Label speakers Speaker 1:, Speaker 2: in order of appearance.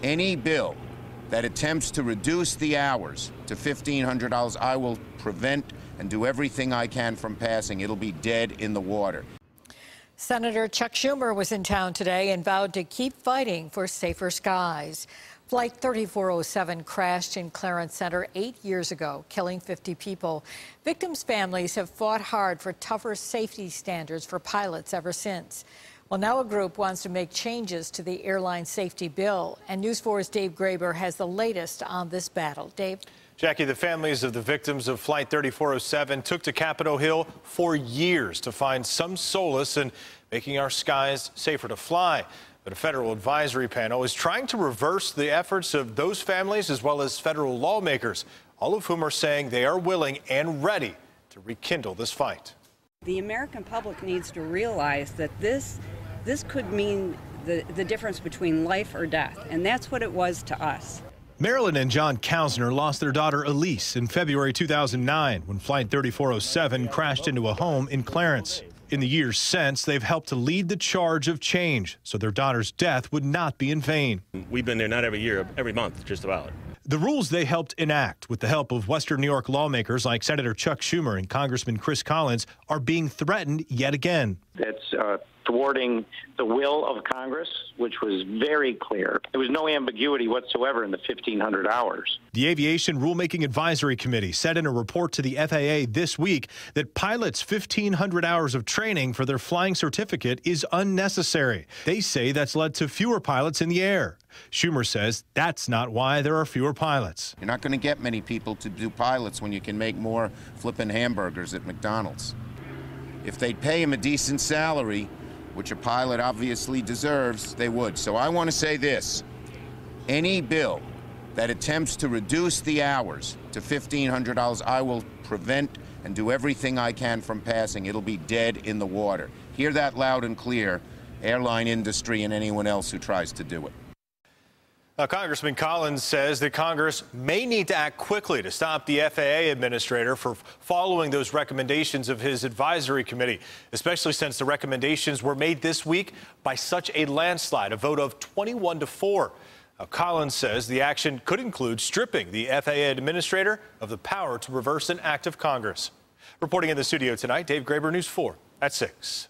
Speaker 1: Any bill that attempts to reduce the hours to $1,500, I will prevent and do everything I can from passing. It'll be dead in the water.
Speaker 2: Senator Chuck Schumer was in town today and vowed to keep fighting for safer skies. Flight 3407 crashed in Clarence Center 8 years ago, killing 50 people. Victims' families have fought hard for tougher safety standards for pilots ever since. Well, now a group wants to make changes to the airline safety bill, and News 4's Dave Graber has the latest on this battle. Dave?
Speaker 3: Jackie, the families of the victims of Flight 3407 took to Capitol Hill for years to find some solace in making our skies safer to fly. But a federal advisory panel is trying to reverse the efforts of those families as well as federal lawmakers, all of whom are saying they are willing and ready to rekindle this fight.
Speaker 4: The American public needs to realize that this could mean the difference between life or death, and that's what it was to us.
Speaker 3: Marilyn and John Kausner lost their daughter Elise in February 2009 when Flight 3407 crashed into a home in Clarence. In the years since, they've helped to lead the charge of change so their daughter's death would not be in vain.
Speaker 5: We've been there not every year, every month, just about.
Speaker 3: The rules they helped enact, with the help of Western New York lawmakers like Senator Chuck Schumer and Congressman Chris Collins, are being threatened yet again.
Speaker 6: That's thwarting the will of Congress, which was very clear. There was no ambiguity whatsoever in the 1,500 hours.
Speaker 3: The Aviation Rulemaking Advisory Committee said in a report to the FAA this week that pilots' 1,500 hours of training for their flying certificate is unnecessary. They say that's led to fewer pilots in the air. Schumer says that's not why there are fewer pilots.
Speaker 1: You're not going to get many people to do pilots when you can make more flippin' hamburgers at McDonald's. If they'd pay him a decent salary, which a pilot obviously deserves, they would. So I want to say this. Any bill that attempts to reduce the hours to $1,500, I will prevent and do everything I can from passing. It'll be dead in the water. Hear that loud and clear, airline industry and anyone else who tries to do it.
Speaker 3: Now, Congressman Collins says that Congress may need to act quickly to stop the FAA administrator for following those recommendations of his advisory committee, especially since the recommendations were made this week by such a landslide, a vote of 21-4. Now, Collins says the action could include stripping the FAA administrator of the power to reverse an act of Congress. Reporting in the studio tonight, Dave Graber, News 4 at 6.